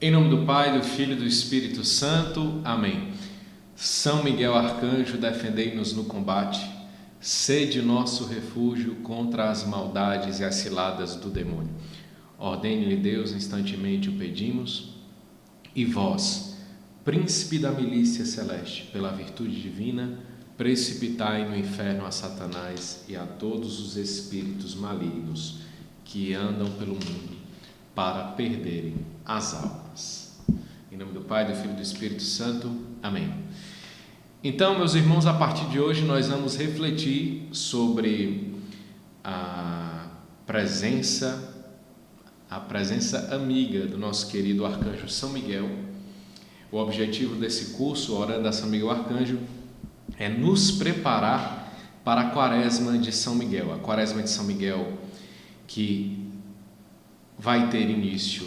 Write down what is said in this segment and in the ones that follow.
Em nome do Pai, do Filho e do Espírito Santo. Amém. São Miguel Arcanjo, defendei-nos no combate. Sede nosso refúgio contra as maldades e as ciladas do demônio. Ordene-lhe Deus, instantemente o pedimos. E vós, príncipe da milícia celeste, pela virtude divina, precipitai no inferno a Satanás e a todos os espíritos malignos que andam pelo mundo para perderem as almas. Em nome do Pai, do Filho e do Espírito Santo. Amém. Então, meus irmãos, a partir de hoje nós vamos refletir sobre a presença amiga do nosso querido Arcanjo São Miguel. O objetivo desse curso, Orando a São Miguel Arcanjo, é nos preparar para a Quaresma de São Miguel. A Quaresma de São Miguel que vai ter início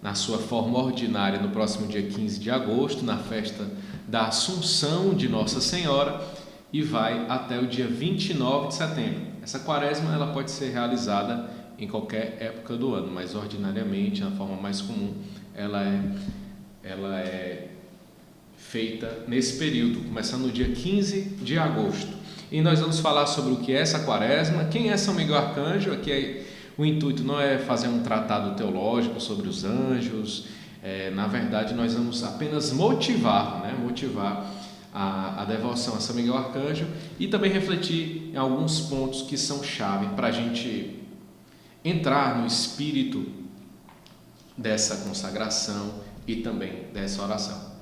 na sua forma ordinária no próximo dia 15 de agosto, na festa da Assunção de Nossa Senhora, e vai até o dia 29 de setembro. Essa Quaresma ela pode ser realizada em qualquer época do ano, mas ordinariamente, na forma mais comum, ela é feita nesse período, começando no dia 15 de agosto. E nós vamos falar sobre o que é essa Quaresma, quem é São Miguel Arcanjo. Aqui o intuito não é fazer um tratado teológico sobre os anjos. Na verdade, nós vamos apenas motivar a devoção a São Miguel Arcanjo e também refletir em alguns pontos que são chave para a gente entrar no espírito dessa consagração e também dessa oração.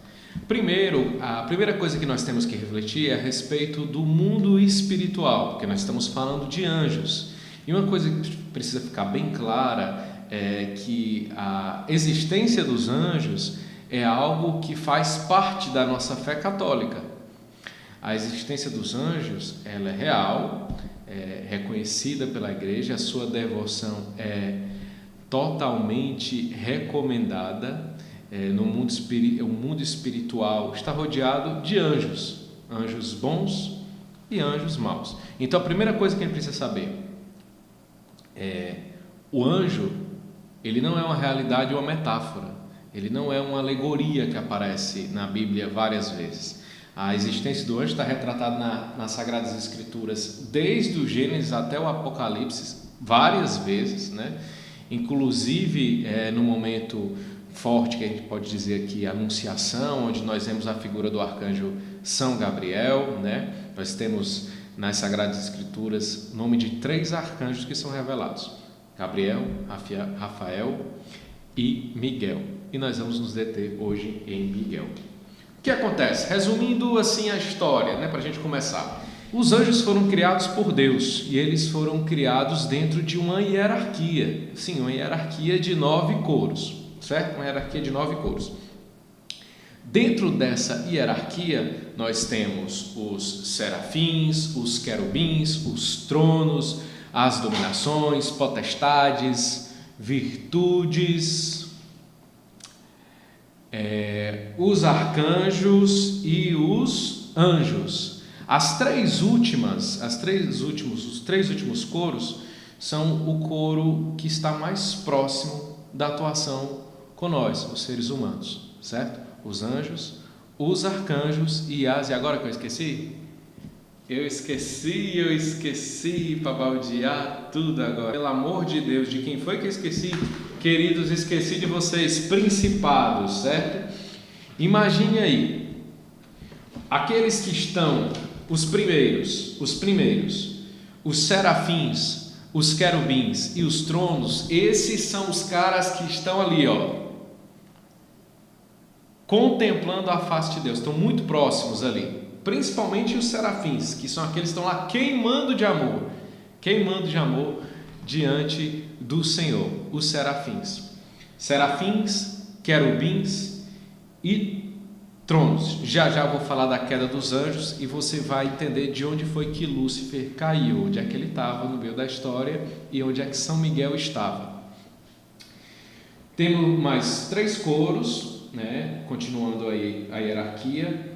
Primeiro, a primeira coisa que nós temos que refletir é a respeito do mundo espiritual, porque nós estamos falando de anjos. E uma coisa que precisa ficar bem clara é que a existência dos anjos é algo que faz parte da nossa fé católica. A existência dos anjos, ela é real, é reconhecida pela Igreja, a sua devoção é totalmente recomendada. O mundo espiritual está rodeado de anjos, anjos bons e anjos maus. Então a primeira coisa que a gente precisa saber o anjo, ele não é uma realidade ou uma metáfora, ele não é uma alegoria que aparece na Bíblia várias vezes. A existência do anjo está retratada nas Sagradas Escrituras desde o Gênesis até o Apocalipse várias vezes, né? Inclusive no momento forte que a gente pode dizer aqui, a Anunciação, onde nós vemos a figura do arcanjo São Gabriel, né? Nós temos nas Sagradas Escrituras o nome de 3 arcanjos que são revelados: Gabriel, Rafael e Miguel. E nós vamos nos deter hoje em Miguel. O que acontece? Resumindo assim a história, né, para a gente começar. Os anjos foram criados por Deus e eles foram criados dentro de uma hierarquia. Sim, uma hierarquia de 9 coros, certo? Uma hierarquia de 9 coros. Dentro dessa hierarquia, nós temos os serafins, os querubins, os tronos, as dominações, potestades, virtudes, os arcanjos e os anjos. Os 3 últimos coros são o coro que está mais próximo da atuação com nós, os seres humanos, certo? Os anjos, os arcanjos e agora que eu esqueci? Eu esqueci para baldear tudo agora. Pelo amor de Deus, de quem foi que eu esqueci? Queridos, esqueci de vocês, principados, certo? Imagine aí, aqueles que estão, os primeiros, os serafins, os querubins e os tronos, esses são os caras que estão ali, contemplando a face de Deus, estão muito próximos ali, principalmente os serafins, que são aqueles que estão lá queimando de amor diante do Senhor. Os serafins, querubins e tronos. Já vou falar da queda dos anjos e você vai entender de onde foi que Lúcifer caiu, onde é que ele estava no meio da história e onde é que São Miguel estava. Temos mais 3 coros, né? Continuando aí a hierarquia,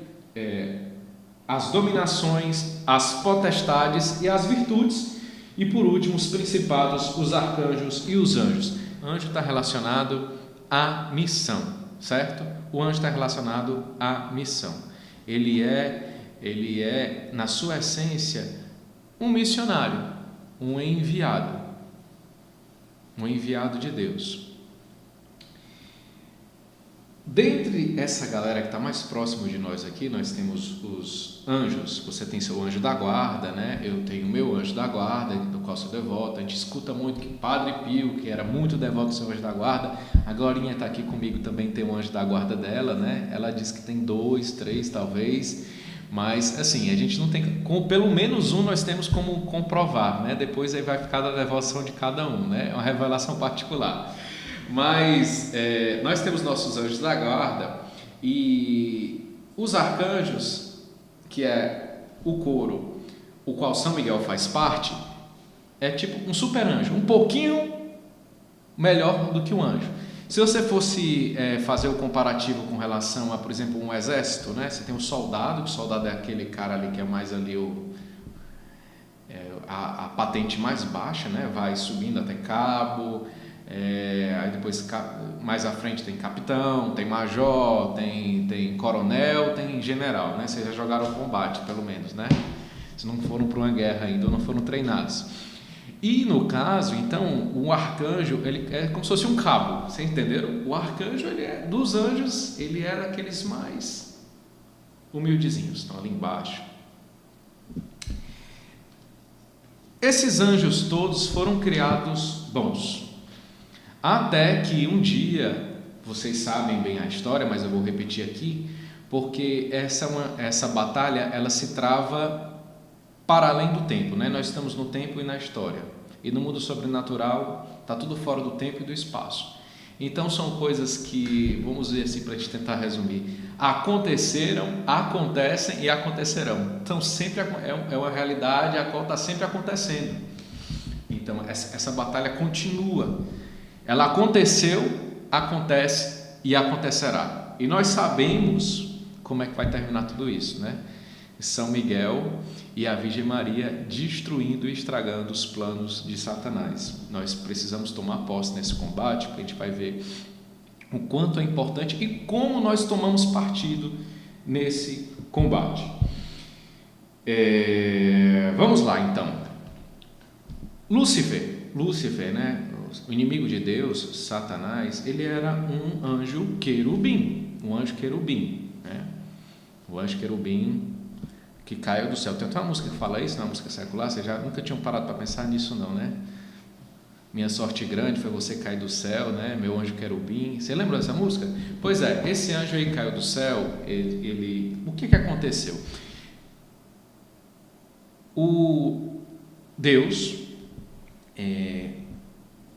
as dominações, as potestades e as virtudes, e por último os principados, os arcanjos e os anjos. Anjo está relacionado à missão. certo? O anjo está relacionado à missão. Ele é, na sua essência, um missionário, um enviado de Deus. Dentre essa galera que está mais próximo de nós aqui, nós temos os anjos. Você tem seu anjo da guarda, né? Eu tenho o meu anjo da guarda, do qual sou devoto. A gente escuta muito que Padre Pio, que era muito devoto do seu anjo da guarda, a Glorinha está aqui comigo também, tem um anjo da guarda dela, né? Ela diz que tem 2, 3 talvez, mas assim, a gente não tem, pelo menos um nós temos como comprovar, né? Depois aí vai ficar da devoção de cada um, né? É uma revelação particular. Mas nós temos nossos anjos da guarda e os arcanjos, que é o coro, o qual São Miguel faz parte, é tipo um super anjo, um pouquinho melhor do que um anjo. Se você fosse fazer o comparativo com relação a, por exemplo, um exército, né? Você tem um soldado, que o soldado é aquele cara ali que é mais ali a patente mais baixa, né? Vai subindo até cabo. Aí depois mais à frente tem capitão, tem major, tem coronel, tem general, né? Vocês já jogaram combate, pelo menos, né? Se não foram para uma guerra ainda ou não foram treinados. E no caso, então, o arcanjo, ele é como se fosse um cabo, vocês entenderam? O arcanjo, ele é dos anjos, ele é daqueles mais humildezinhos, estão ali embaixo. Esses anjos todos foram criados bons. Até que um dia, vocês sabem bem a história, mas eu vou repetir aqui, porque essa batalha, ela se trava para além do tempo, né? Nós estamos no tempo e na história. E no mundo sobrenatural, está tudo fora do tempo e do espaço. Então são coisas que, vamos dizer assim, para a gente tentar resumir, aconteceram, acontecem e acontecerão. Então sempre é uma realidade a qual está sempre acontecendo. Então essa batalha continua. Ela aconteceu, acontece e acontecerá. E nós sabemos como é que vai terminar tudo isso, né? São Miguel e a Virgem Maria destruindo e estragando os planos de Satanás. Nós precisamos tomar posse nesse combate, porque a gente vai ver o quanto é importante e como nós tomamos partido nesse combate. Vamos lá, então. Lúcifer, né? O inimigo de Deus, Satanás, ele era um anjo querubim, né? O anjo querubim que caiu do céu. Tem até uma música que fala isso, uma música secular. Vocês já nunca tinham parado para pensar nisso, não, né? Minha sorte grande foi você cair do céu, né? Meu anjo querubim. Você lembra dessa música? Pois é, esse anjo aí caiu do céu. O que aconteceu? O Deus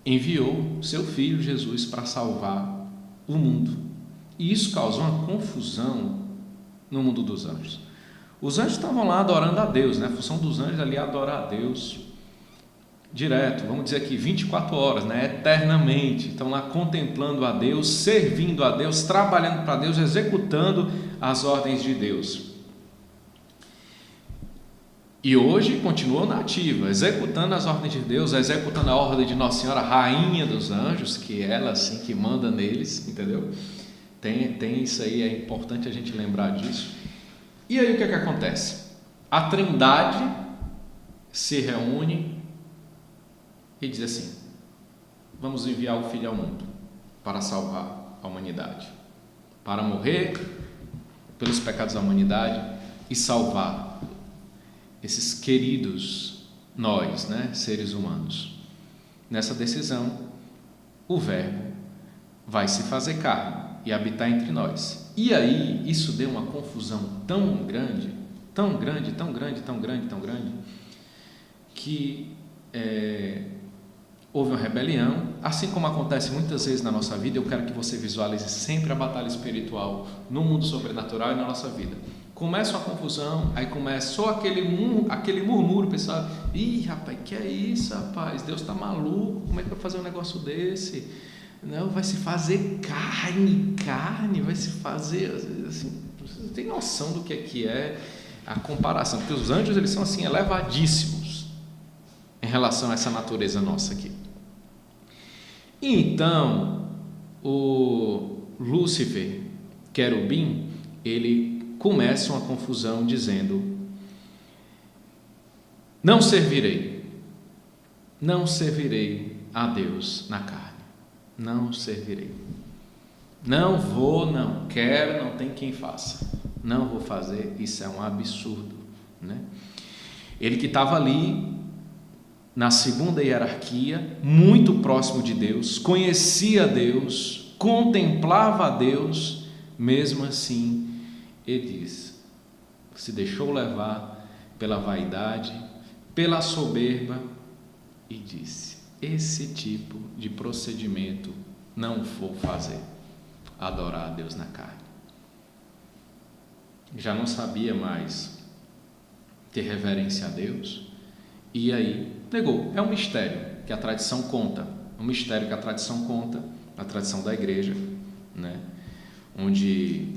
enviou seu filho Jesus para salvar o mundo. E isso causou uma confusão no mundo dos anjos. Os anjos estavam lá adorando a Deus, né? A função dos anjos ali é adorar a Deus direto, vamos dizer aqui 24 horas, né? Eternamente. Estão lá contemplando a Deus, servindo a Deus, trabalhando para Deus, executando as ordens de Deus. E hoje continuam na ativa, executando as ordens de Deus, executando a ordem de Nossa Senhora, Rainha dos Anjos, que é ela assim que manda neles, entendeu? Tem isso aí, é importante a gente lembrar disso. E aí o que acontece? A Trindade se reúne e diz assim: vamos enviar o Filho ao mundo para salvar a humanidade, para morrer pelos pecados da humanidade e salvar esses queridos nós, né, seres humanos. Nessa decisão, o Verbo vai se fazer carne e habitar entre nós. E aí, isso deu uma confusão tão grande, que houve uma rebelião. Assim como acontece muitas vezes na nossa vida, eu quero que você visualize sempre a batalha espiritual no mundo sobrenatural e na nossa vida. Começa uma confusão, aí começa só aquele murmúrio, pessoal. Ih, rapaz, que é isso, rapaz? Deus está maluco, como é que vai fazer um negócio desse? Não, vai se fazer carne, vai se fazer assim. Você tem noção do que é a comparação? Porque os anjos, eles são assim elevadíssimos em relação a essa natureza nossa aqui. Então, Lúcifer, querubim, ele começa uma confusão dizendo: não servirei a Deus na carne, não servirei, não vou, não quero, não tem quem faça, não vou fazer, isso é um absurdo, né? Ele que estava ali na segunda hierarquia, muito próximo de Deus, conhecia Deus, contemplava a Deus, mesmo assim ele se deixou levar pela vaidade, pela soberba e disse: esse tipo de procedimento não vou fazer, adorar a Deus na carne. Já não sabia mais ter reverência a Deus, e aí negou. É um mistério que a tradição conta, a tradição da igreja, né? Onde,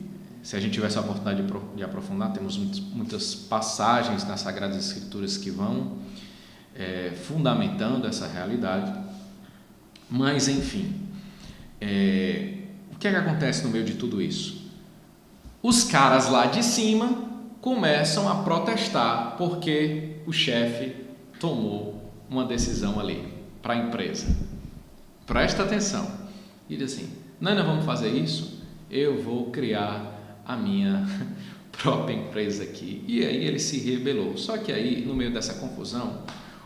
se a gente tivesse a oportunidade de aprofundar, temos muitas passagens nas Sagradas Escrituras que vão fundamentando essa realidade. Mas, enfim, o que é que acontece no meio de tudo isso? Os caras lá de cima começam a protestar porque o chefe tomou uma decisão ali para a empresa. Presta atenção. E diz assim: nós não vamos fazer isso, eu vou criar a minha própria empresa aqui. E aí ele se rebelou. Só que aí, no meio dessa confusão,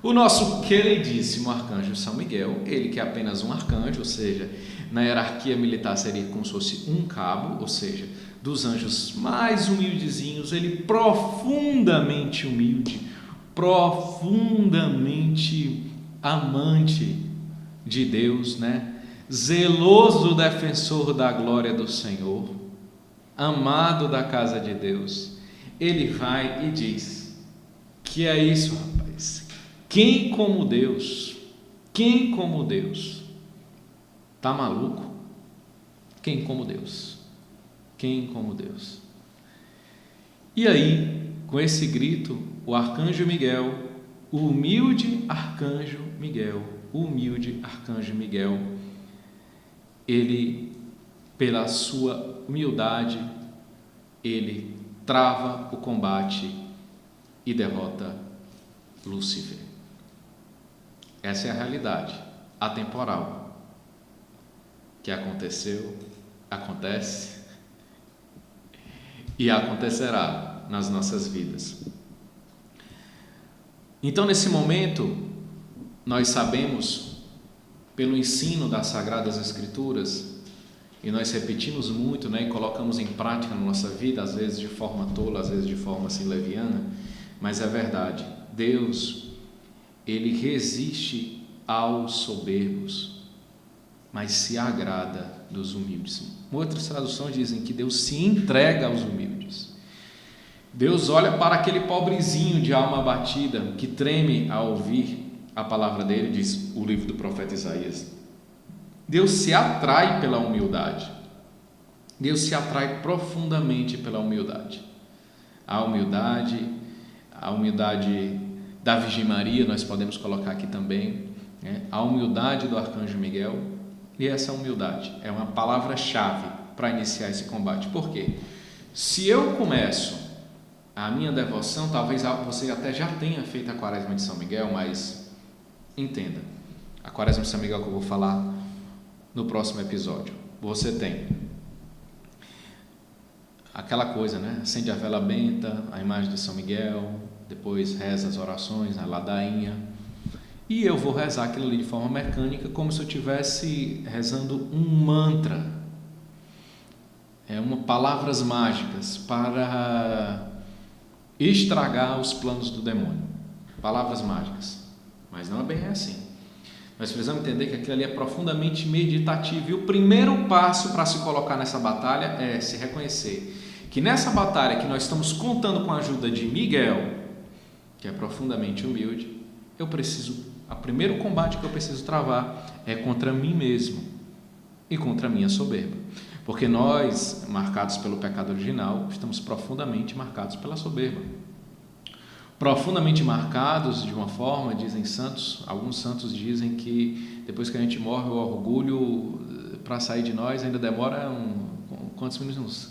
o nosso queridíssimo arcanjo São Miguel, ele que é apenas um arcanjo, ou seja, na hierarquia militar seria como se fosse um cabo, ou seja, dos anjos mais humildezinhos, ele profundamente humilde, profundamente amante de Deus, né? Zeloso defensor da glória do Senhor, amado da casa de Deus, ele vai e diz: que é isso, rapaz? Quem como Deus? Quem como Deus? Tá maluco? Quem como Deus? Quem como Deus? E aí, com esse grito, o arcanjo Miguel, o humilde arcanjo Miguel, ele, pela sua humildade, ele trava o combate e derrota Lúcifer. Essa é a realidade atemporal que aconteceu, acontece e acontecerá nas nossas vidas. Então, nesse momento, nós sabemos, pelo ensino das Sagradas Escrituras, e nós repetimos muito, né, e colocamos em prática na nossa vida, às vezes de forma tola, às vezes de forma assim leviana, mas é verdade, Deus, ele resiste aos soberbos, mas se agrada dos humildes. Outras traduções dizem que Deus se entrega aos humildes. Deus olha para aquele pobrezinho de alma abatida que treme ao ouvir a palavra dele, diz o livro do profeta Isaías. Deus se atrai pela humildade. Deus se atrai profundamente pela humildade. A humildade da Virgem Maria, nós podemos colocar aqui também, né? A humildade do arcanjo Miguel. E essa humildade é uma palavra-chave para iniciar esse combate. Por quê? Se eu começo a minha devoção, talvez você até já tenha feito a Quaresma de São Miguel, mas entenda, a Quaresma de São Miguel que eu vou falar no próximo episódio. Você tem aquela coisa, né? Acende a vela benta, a imagem de São Miguel, depois reza as orações, a ladainha, e eu vou rezar aquilo ali de forma mecânica, como se eu estivesse rezando um mantra, palavras mágicas para estragar os planos do demônio, palavras mágicas, mas não é bem assim. Nós precisamos entender que aquilo ali é profundamente meditativo, e o primeiro passo para se colocar nessa batalha é se reconhecer que nessa batalha que nós estamos contando com a ajuda de Miguel, que é profundamente humilde, o primeiro combate que eu preciso travar é contra mim mesmo e contra a minha soberba, porque nós, marcados pelo pecado original, estamos profundamente marcados pela soberba, profundamente marcados de uma forma, dizem santos, alguns santos dizem que depois que a gente morre, o orgulho para sair de nós ainda demora quantos minutos?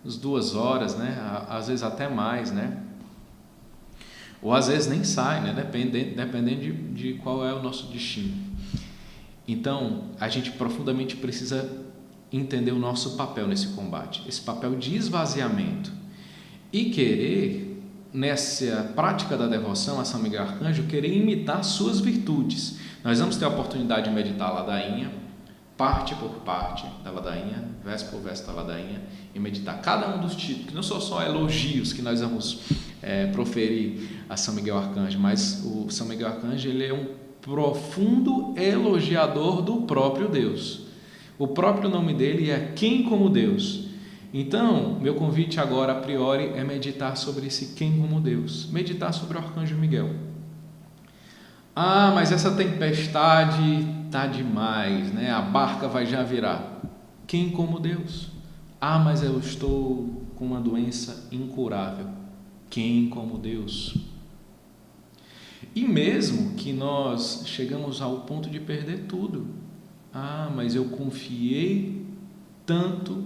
Uns 2 horas, né? Às vezes até mais, né? Ou às vezes nem sai, né? Dependendo de qual é o nosso destino. Então, a gente profundamente precisa entender o nosso papel nesse combate, esse papel de esvaziamento, e querer, nessa prática da devoção a São Miguel Arcanjo, querer imitar suas virtudes. Nós vamos ter a oportunidade de meditar a ladainha, parte por parte da ladainha, verso por verso da ladainha, e meditar cada um dos títulos, que não são só elogios que nós vamos proferir a São Miguel Arcanjo, mas o São Miguel Arcanjo, ele é um profundo elogiador do próprio Deus. O próprio nome dele é Quem como Deus. Então, meu convite agora, a priori, é meditar sobre esse Quem como Deus, meditar sobre o Arcanjo Miguel. Mas essa tempestade tá demais, né? A barca vai já virar. Quem como Deus? Mas eu estou com uma doença incurável. Quem como Deus? E mesmo que nós chegamos ao ponto de perder tudo. Mas eu confiei tanto,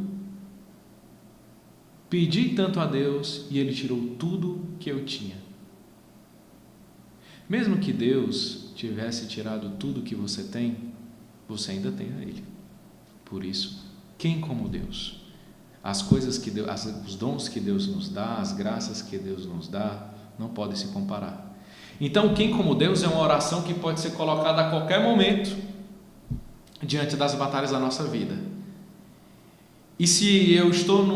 pedi tanto a Deus e Ele tirou tudo que eu tinha. Mesmo que Deus tivesse tirado tudo que você tem, você ainda tem a Ele. Por isso, quem como Deus? As coisas que Deus, os dons que Deus nos dá, as graças que Deus nos dá, não podem se comparar. Então, quem como Deus é uma oração que pode ser colocada a qualquer momento diante das batalhas da nossa vida. E se eu estou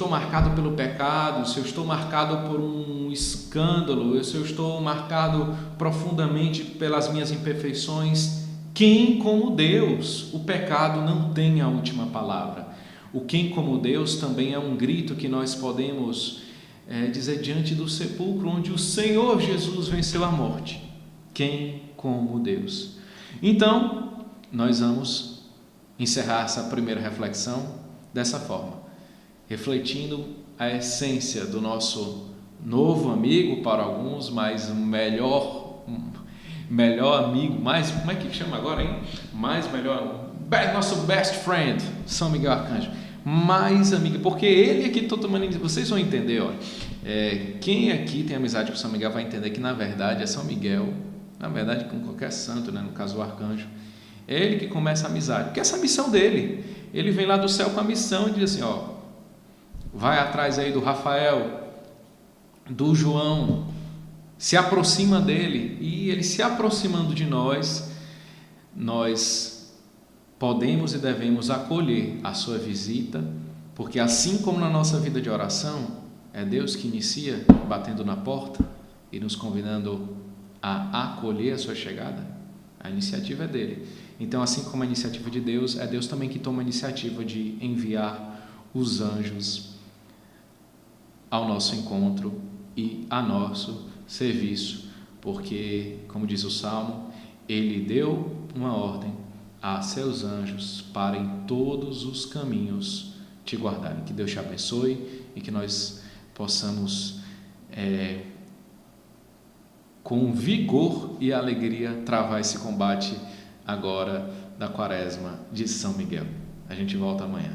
marcado pelo pecado, se eu estou marcado por um escândalo, se eu estou marcado profundamente pelas minhas imperfeições, quem como Deus? O pecado não tem a última palavra. O quem como Deus também é um grito que nós podemos dizer diante do sepulcro, onde o Senhor Jesus venceu a morte. Quem como Deus? Então, nós vamos encerrar essa primeira reflexão dessa forma, refletindo a essência do nosso novo amigo para alguns, mas melhor amigo, mais, como é que chama agora, hein? Nosso best friend, São Miguel Arcanjo, mais amigo, porque ele aqui, estou tomando, vocês vão entender, quem aqui tem amizade com São Miguel vai entender que na verdade é São Miguel, na verdade com qualquer santo, né? No caso o arcanjo, é ele que começa a amizade, porque essa é a missão dele. Ele vem lá do céu com a missão e diz assim, vai atrás aí do Rafael, do João, se aproxima dele, e ele se aproximando de nós podemos e devemos acolher a sua visita, porque assim como na nossa vida de oração, é Deus que inicia batendo na porta e nos convidando a acolher a sua chegada, a iniciativa é dele. Então, assim como a iniciativa de Deus, é Deus também que toma a iniciativa de enviar os anjos ao nosso encontro e a nosso serviço, porque, como diz o Salmo, Ele deu uma ordem a seus anjos para em todos os caminhos te guardarem. Que Deus te abençoe e que nós possamos com vigor e alegria travar esse combate agora da Quaresma de São Miguel. A gente volta amanhã.